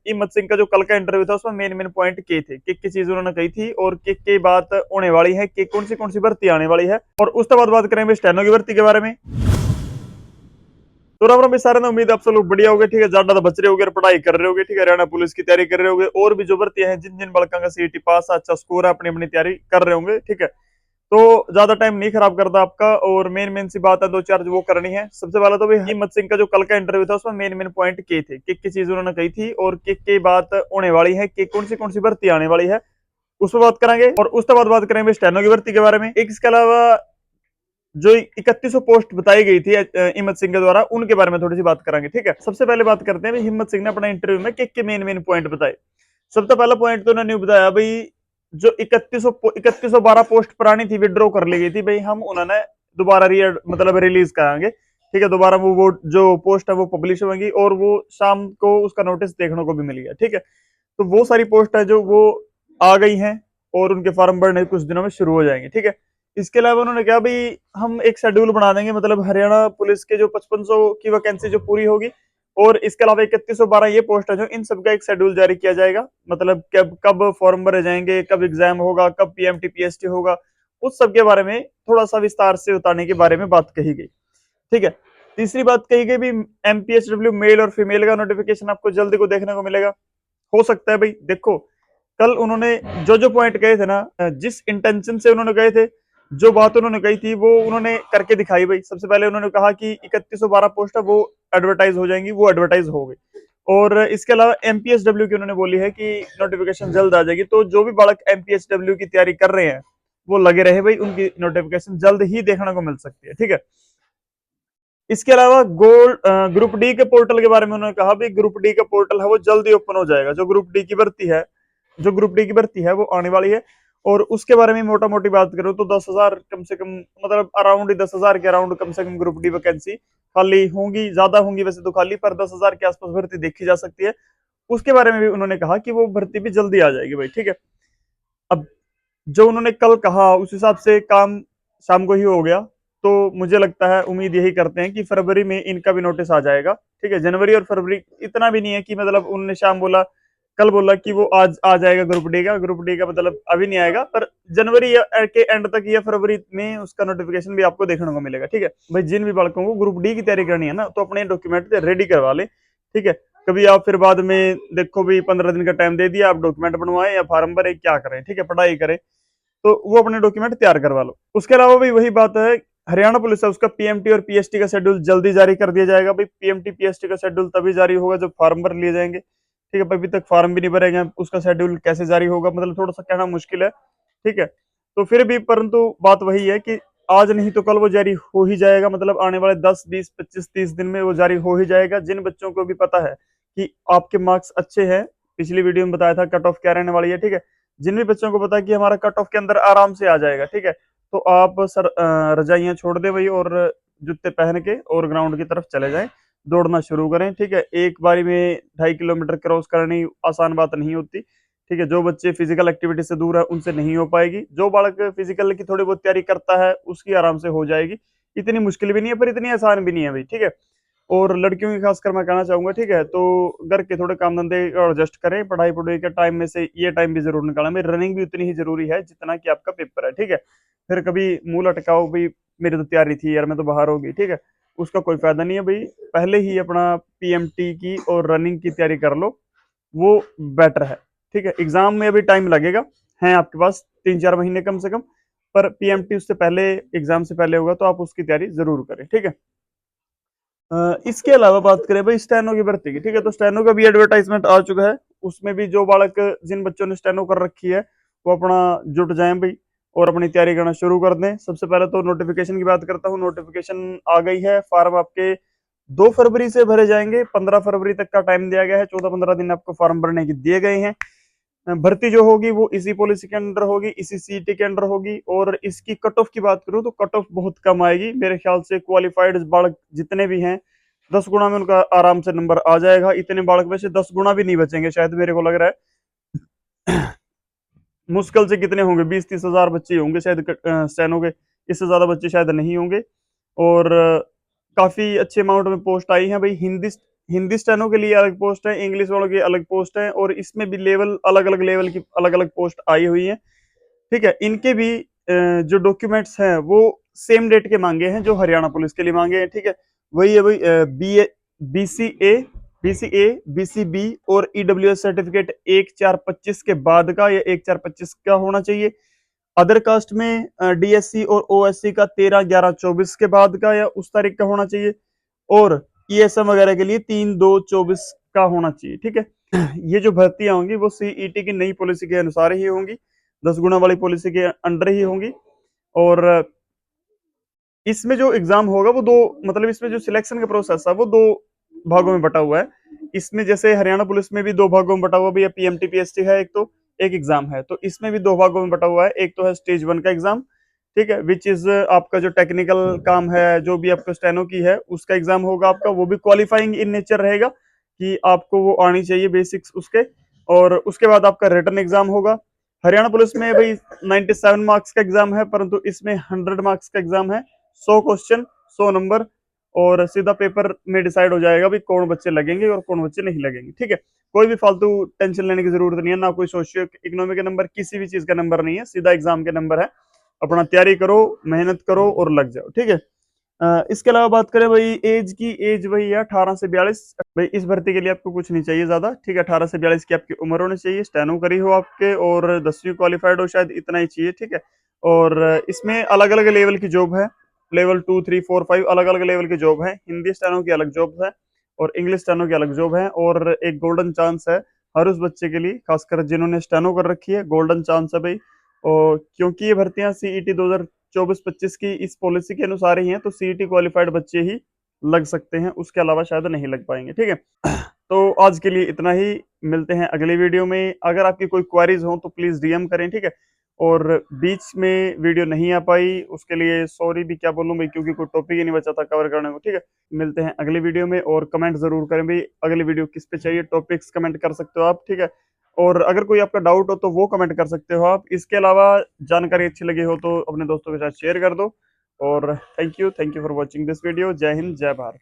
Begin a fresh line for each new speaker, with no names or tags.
हिम्मत सिंह का जो कल का इंटरव्यू था उसमें मेन मेन पॉइंट के थे कि चीज उन्होंने कही थी और कि बात होने वाली है कि कौन सी भर्ती आने वाली है। और उसके बाद बात करेंगे स्टेनो की भर्ती के बारे में। तो राम राम सारे ने, उम्मीद आप सब लोग बढ़िया होगे। ठीक है, ज्यादा बच रहे होगे, पढ़ाई कर रहे होगे। ठीक है, हरियाणा पुलिस की तैयारी कर रहे होगे और भी जो भर्तियां हैं, जिन जिन बालकों का सीईटी पास अच्छा स्कोर है, अपनी अपनी तैयारी कर रहे होंगे। ठीक है, तो ज्यादा टाइम नहीं खराब करता आपका और मेन सी बात है दो चार जो वो करनी है। सबसे पहले तो भाई हिम्मत सिंह का जो कल का इंटरव्यू था उसमें मेन पॉइंट के थे कि चीज उन्होंने कही थी और कि बात होने वाली है कि कौन सी भर्ती आने वाली है, उस पर बात करेंगे। और उसके बाद बात करेंगे स्टेनो की भर्ती के बारे में। एक इसके अलावा जो 3100 पोस्ट बताई गई थी हिम्मत सिंह के द्वारा, उनके बारे में थोड़ी सी बात करेंगे। ठीक है, सबसे पहले बात करते हैं हिम्मत सिंह ने अपना इंटरव्यू में के मेन पॉइंट बताए। सबसे पहला पॉइंट तो उन्होंने बताया भाई, जो 3112 पोस्ट पुरानी थी विड्रॉ कर ली गई थी भाई, हम उन्होंने दोबारा मतलब रिलीज कराएंगे। ठीक है, दोबारा वो जो पोस्ट है वो पब्लिश होगी और वो शाम को उसका नोटिस देखने को भी मिल गया। ठीक है, तो वो सारी पोस्ट है जो वो आ गई हैं और उनके फॉर्म भरने कुछ दिनों में शुरू हो जाएंगे। ठीक है, इसके अलावा उन्होंने कहा भाई हम एक शेड्यूल बना देंगे, मतलब हरियाणा पुलिस के जो 5500 की वैकेंसी जो पूरी होगी और इसके अलावा 3112 ये पोस्ट है जो, इन सबका एक शेड्यूल जारी किया जाएगा। मतलब कब कब फॉर्म भरे जाएंगे, कब एग्जाम होगा, कब पीएमटी पीएसटी होगा, उस सब के बारे में थोड़ा सा विस्तार से बताने के बारे में बात कही गई। ठीक है, तीसरी बात कही गई भी एमपीएसडब्ल्यू मेल और फीमेल का नोटिफिकेशन आपको जल्दी को देखने को मिलेगा। हो सकता है भाई, देखो कल उन्होंने जो पॉइंट कहे थे ना, जिस इंटेंशन से उन्होंने कहे थे, जो बात उन्होंने कही थी वो उन्होंने करके दिखाई भाई। सबसे पहले उन्होंने कहा कि 3112 पोस्ट है वो एडवर्टाइज हो जाएंगी, वो एडवर्टाइज हो गई। और इसके अलावा एमपीएसडब्ल्यू की उन्होंने बोली है कि नोटिफिकेशन जल्द आ जाएगी। तो जो भी बालक एमपीएसडब्ल्यू की तैयारी कर रहे हैं वो लगे रहे भाई, उनकी नोटिफिकेशन जल्द ही देखने को मिल सकती है। ठीक है, इसके अलावा गोल्ड ग्रुप डी के पोर्टल के बारे में उन्होंने कहा भी, ग्रुप डी का पोर्टल है वो जल्दी ओपन हो जाएगा। जो ग्रुप डी की भर्ती है, जो ग्रुप डी की भर्ती है वो आने वाली है। और उसके बारे में मोटा मोटी बात करूं तो 10,000 कम से कम, मतलब अराउंड 10,000 के अराउंड कम से कम ग्रुप डी वैकेंसी खाली होंगी। ज्यादा होंगी वैसे तो खाली, पर 10,000 के आसपास भर्ती देखी जा सकती है। उसके बारे में भी उन्होंने कहा कि वो भर्ती भी जल्दी आ जाएगी भाई। ठीक है, अब जो उन्होंने कल कहा उस हिसाब से काम शाम को ही हो गया। तो मुझे लगता है, उम्मीद यही करते हैं कि फरवरी में इनका भी नोटिस आ जाएगा। ठीक है, जनवरी और फरवरी इतना भी नहीं है कि, मतलब उन्होंने शाम बोला, कल बोला कि वो आज आ जाएगा ग्रुप डी का मतलब अभी नहीं आएगा, पर जनवरी के एंड तक या फरवरी में उसका नोटिफिकेशन भी आपको देखने को मिलेगा। ठीक है भाई, जिन भी बालकों को ग्रुप डी की तैयारी करनी है ना, तो अपने डॉक्यूमेंट रेडी करवा ले। ठीक है, कभी आप फिर बाद में देखो भी 15 दिन का टाइम दे दिया, आप डॉक्यूमेंट बनवाएं या फार्म भरे, क्या करें। ठीक है, पढ़ाई करें, तो वो अपने डॉक्यूमेंट तैयार करवा लो। उसके अलावा भी वही बात है, हरियाणा पुलिस है उसका पीएमटी और पीएसटी का शेड्यूल जल्दी जारी कर दिया जाएगा भाई। पीएमटी पीएसटी का शेड्यूल तभी जारी होगा जब फॉर्म भर लिए जाएंगे। ठीक है, अभी तक फॉर्म भी नहीं भरे गए, उसका शेड्यूल कैसे जारी होगा, मतलब थोड़ा सा कहना मुश्किल है। ठीक है, तो फिर भी परंतु बात वही है कि आज नहीं तो कल वो जारी हो ही जाएगा। मतलब आने वाले 10 20 25 30 दिन में वो जारी हो ही जाएगा। जिन बच्चों को भी पता है कि आपके मार्क्स अच्छे हैं, पिछली वीडियो में बताया था कट ऑफ क्या रहने वाली है। ठीक है, जिन भी बच्चों को पता है कि हमारा कट ऑफ के अंदर आराम से आ जाएगा, ठीक है, तो आप सर रजाइयां छोड़ दे भाई और जूते पहन के और ग्राउंड की तरफ चले जाएं, दौड़ना शुरू करें। ठीक है, एक बारी में 2.5 किलोमीटर क्रॉस करनी आसान बात नहीं होती। ठीक है, जो बच्चे फिजिकल एक्टिविटी से दूर है उनसे नहीं हो पाएगी। जो बालक फिजिकल की थोड़ी बहुत तैयारी करता है उसकी आराम से हो जाएगी। इतनी मुश्किल भी नहीं है पर इतनी आसान भी नहीं है भाई। ठीक है, और लड़कियों की खासकर मैं कहना चाहूंगा, ठीक है, तो घर के थोड़े काम धंधे एडजस्ट करें, पढ़ाई पढ़ाई के टाइम में से ये टाइम भी जरूर निकालें भाई। रनिंग भी उतनी ही जरूरी है जितना कि आपका पेपर है। ठीक है, फिर कभी मुंह लटकाओ भाई, मेरी तो तैयारी थी यार, मैं तो बाहर होगी। ठीक है, उसका कोई फायदा नहीं है भाई। पहले ही अपना पीएमटी की और रनिंग की तैयारी कर लो, वो बेटर है। ठीक है, एग्जाम में अभी टाइम लगेगा, है आपके पास 3 4 महीने कम से कम, पर पीएमटी उससे पहले, एग्जाम से पहले होगा, तो आप उसकी तैयारी जरूर करें। ठीक है, इसके अलावा बात करें भाई स्टेनो की भर्ती की। ठीक है, तो स्टेनो का भी एडवर्टाइजमेंट आ चुका है। उसमें भी जो बालक, जिन बच्चों ने स्टेनो कर रखी है, वो अपना जुट जाएं भाई और अपनी तैयारी करना शुरू कर दें। सबसे पहले तो नोटिफिकेशन की बात करता हूँ। नोटिफिकेशन आ गई है, फॉर्म आपके 2 फरवरी से भरे जाएंगे, 15 फरवरी तक का टाइम दिया गया है, 14 15 दिन आपको फॉर्म भरने के दिए गए हैं। भर्ती जो होगी वो इसी पॉलिसी के अंडर होगी, इसी सीटी के अंडर होगी। और इसकी कट ऑफ की बात करूं तो कट ऑफ बहुत कम आएगी मेरे ख्याल से। क्वालिफाइड बालक जितने भी हैं, 10 गुना में उनका आराम से नंबर आ जाएगा। इतने बालक में से 10 गुना भी नहीं बचेंगे शायद, मेरे को लग रहा है। मुश्किल से कितने होंगे, 20 30 हजार बच्चे होंगे शायद स्टेनो के, इससे ज्यादा बच्चे शायद नहीं होंगे। और काफी अच्छे अमाउंट में पोस्ट आई है भाई। हिंदी हिंदी स्टेनो के लिए अलग पोस्ट है, इंग्लिश वालों की अलग पोस्ट है, और इसमें भी लेवल अलग अलग लेवल की अलग अलग पोस्ट आई हुई है। ठीक है, इनके भी जो डॉक्यूमेंट्स हैं वो सेम डेट के मांगे हैं जो हरियाणा पुलिस के लिए मांगे हैं। ठीक है, वही है भाई, बी ए बीसीए बीसीबी और ईडब्ल्यूएस सर्टिफिकेट 1/4/25 के बाद का या 1/4/25 का होना चाहिए। अदर कास्ट में डीएससी और ओएससी का 13/11/24 के बाद का या उस तारीख का होना चाहिए, और ईएसएम वगैरह के लिए 3/2/24 का होना चाहिए। ठीक है, ये जो भर्तियां होंगी वो सीईटी की नई पॉलिसी के अनुसार ही होंगी, 10 गुना वाली पॉलिसी के अंडर ही होंगी। और इसमें जो एग्जाम होगा वो दो, मतलब इसमें जो सिलेक्शन का प्रोसेस है वो दो भागों में बटा हुआ है। इसमें जैसे हरियाणा पुलिस में भी दो भागों में बटा हुआ है, पीएमटी पीएसटी है एक, तो एक एग्जाम है, तो इसमें भी दो भागों में बटा हुआ है। एक तो है स्टेज 1 का एग्जाम, ठीक है, विच इज आपका जो टेक्निकल काम है, जो भी आपका स्टेनो की है उसका एग्जाम होगा आपका, वो भी क्वालिफाइंग इन नेचर रहेगा कि आपको वो आनी चाहिए बेसिक्स उसके। और उसके बाद आपका रिटर्न एग्जाम होगा। हरियाणा पुलिस में भाई 97 मार्क्स का एग्जाम है, परंतु इसमें 100 मार्क्स का एग्जाम है, 100 क्वेश्चन 100 नंबर, और सीधा पेपर में डिसाइड हो जाएगा भी कौन बच्चे लगेंगे और कौन बच्चे नहीं लगेंगे। ठीक है, कोई भी फालतू टेंशन लेने की जरूरत नहीं है, ना कोई सोशियो इकोनॉमिक का नंबर, किसी भी चीज का नंबर नहीं है, सीधा एग्जाम के नंबर है। अपना तैयारी करो, मेहनत करो और लग जाओ। ठीक है, इसके अलावा बात करें भाई एज की, एज वही है 18 से 42। भाई इस भर्ती के लिए आपको कुछ नहीं चाहिए ज्यादा। ठीक है, 18 से 42 की आपकी उम्र होनी चाहिए, स्टेनो करी हो आपके, और 10वीं क्वालिफाइड हो, शायद इतना ही चाहिए। ठीक है, और इसमें अलग अलग लेवल की जॉब है, लेवल 2 3 4 5 अलग अलग लेवल की जॉब है। हिंदी स्टेनो की अलग जॉब है और इंग्लिश स्टेनो की अलग जॉब है। और एक गोल्डन चांस है हर उस बच्चे के लिए, खासकर जिन्होंने स्टेनो कर रखी है, गोल्डन चांस है भाई। और क्योंकि ये भर्तियां सीईटी 2024-25 की इस पॉलिसी के अनुसार ही हैं, तो सीईटी क्वालिफाइड बच्चे ही लग सकते हैं, उसके अलावा शायद नहीं लग पाएंगे। ठीक है, तो आज के लिए इतना ही, मिलते हैं अगली वीडियो में। अगर आपकी कोई क्वारीज हो तो प्लीज डीएम करें। ठीक है, और बीच में वीडियो नहीं आ पाई उसके लिए सॉरी भी क्या बोलूं भाई, क्योंकि कोई टॉपिक ही नहीं बचा था कवर करने को। ठीक है, मिलते हैं अगली वीडियो में, और कमेंट जरूर करें भाई अगली वीडियो किस पे चाहिए, टॉपिक्स कमेंट कर सकते हो आप। ठीक है, और अगर कोई आपका डाउट हो तो वो कमेंट कर सकते हो आप। इसके अलावा जानकारी अच्छी लगी हो तो अपने दोस्तों के साथ शेयर कर दो। और thank you for watching this video. जय हिंद, जय भारत।